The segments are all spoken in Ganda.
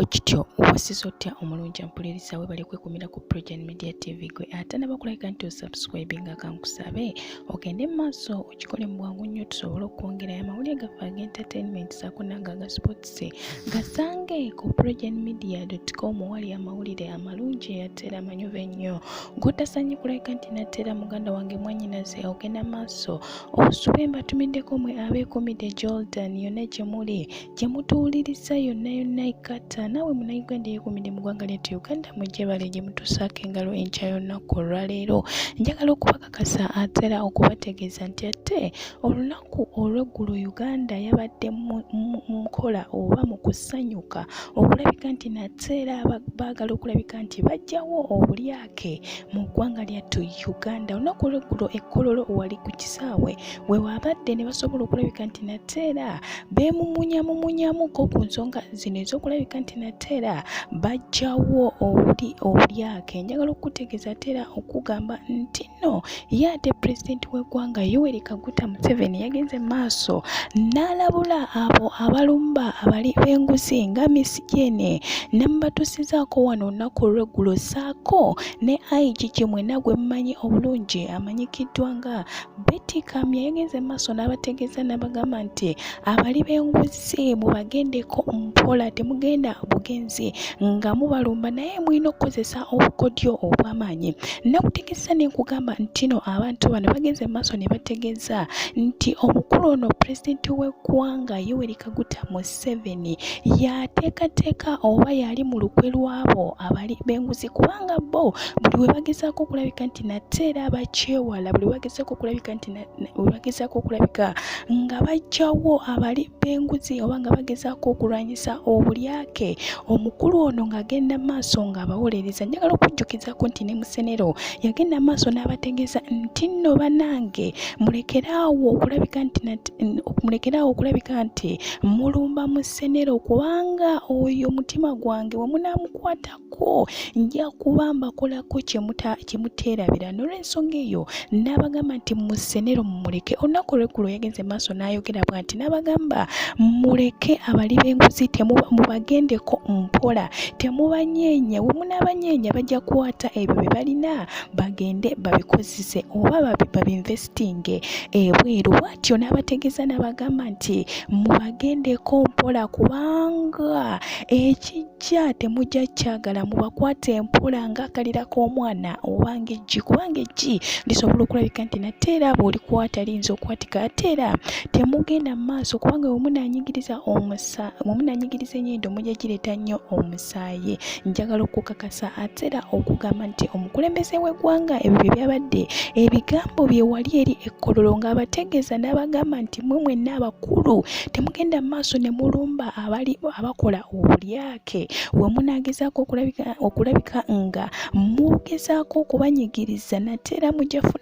kityo owasiza otya omulungi mpuliriza webale kwekumira ku Progen Media TV gwe ate nabakulabika nti osubscribinga kankusabe ogende mu maaso okikole mu bwangu nnyo tusobole okwongera amawulire gaffe ag'entertainment saako n'aga sports gasange ku progenmedia.com wali amawulire amalungi ate era amanyuvu ennyo g'otasaanye kulabika nti nateera muganda wange mwannyinaze ogenda maaso obusubi mbatumiddeko mwe abeekumidde Jordan yonna gye muli gye mutuwuliriza yonna ikata nawe munauganda yeekumidde mu ggwanga lyettu Uganda mujjebale gye mutusaako engalo enkya yonnaku olwaleero njagala okubakakasa ate era okubategeeza nti ate olunaku olw'eggulo Uganda yabadde mu nkola oba mu kusanyuka okulabika nti nate era baagala okulabika nti bajjawo obulyake mu ggwanga lyattu Uganda. Olunaku olw'eggulo ekkololo wali ku kisaawe we wabadde ne basobola okulabika nti nate era beemumunyamumunyamuko ku nsonga zino ez'okulabika nti nate era bajjawo obulyake. Njagala okutegeeza ate era okugamba nti no ye ate pulezidenti w'eggwanga Yoweri Kaguta Museveni yagenze maaso n'alabula abo abalumba abali b'enguzi nga Miss Jane ne mubatuusizaako wano olunaku olw'eggulo saako ne IG mwenna gwe mumanyi obulungi amanyikiddwa nga Betty Kamya yagenze maaso n'abategeeza n'abagamba nti abali b'enguzi mubagendeko mpola temugenda bugenzi nga mubalumba naye mulina okukozesa obukodyo obw'amaanyi. Nakutegeeza ne nkugamba nti no abantu bano bagenze maaso ne bategeeza nti omukulu ono pulezidenti w'eggwanga Yoweri Kaguta Museveni yateekateeka oba yali mu lukwe lw'abo abali b'enguzi kubanga bo buli we bagezaako okulabika nti nate era bakyewala buli bagezaako okulabika nga bajjawo abali b'enguzi oba nga bagezaako okulwanyisa obulyake omukulu ono ng'agenda maaso ng'abawolereza. Njagala okujjukizaako nti ne Musenero yagenda maaso n'abategeeza nti nno bannange mulekeraawo okulabika nti mulumba Musenero kubanga oyo mutima gwange we munaamukwatako nja kuba mbakolako kye muteerabira. N'olw'ensonga eyo n'abagamba nti Musenero mumuleke. Olunaku olw'eggulo yagenze maaso n'ayogera bw'ati n'abagamba muleke abali b'enguzi mubagendeko mpola temubanyeenya we munaabanyeenya bajja kukwata ebyo bye balina bagende babikozese oba babinvestinge ebweru. Bw'atyo n'abategeeza n'abagamba nti mubagendeko mpola kubanga ekijja temujja kyagala mubakwate mpola ng'akalira k'omwana obanga eggi kubanga eggi lisobola okulabika nti nate era bw'olikwata liyinza okukwatika ate era temugenda mu maaso kubanga we munaanyigiriza ennyindo mujja gireeta nnyo omusaayi. Njagala okukakasa ate era okugamba nti omukulembeze w'eggwanga ebyo bye byabadde ebigambo bye wali eri ekkololo ng'abategeeza n'abagamba nti mwe mwenna abakulu temugenda mu maaso ne mulumba abakola obulyake we munaagezaako okulabika nga mugezaako okubanyigiriza nate era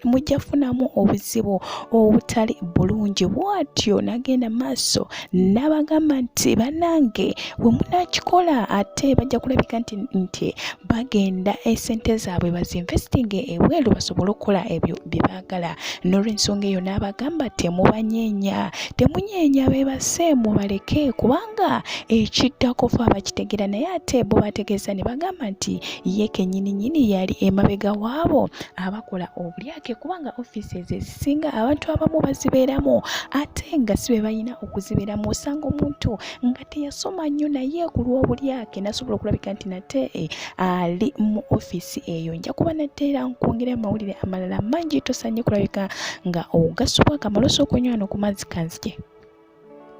mujja funamu obuzibu obutali bulungi. Bw'atyo n'agenda maaso n'abagamba nti bannange we munaakikola ate bajja kulabika nti bagenda esente zaabwe bazinvestinge ebweru basobole okukola ebyo bye baagala. N'olw'ensonga eyo n'abagamba temunyeenya beebase mubaleke kubanga ekiddako fe abakitegeera naye ate bo bategeeza ne bagamba nti ye kennyini yali emabega waabo abakola obulyake kubanga offices ezisinga abantu abamu bazibeeramu ate nga si be balina okuzibeeramu. Osanga omuntu nga teyasoma nnyo naye ku lw'obulyake nasobola okulabika nti nate ali mu offisi eyo. Nja kuba nate era nkwongera amawulire amalala mangi tosaanye kulabika nga ogasubwa akamaloso okunywa no ku mazzi kanzige.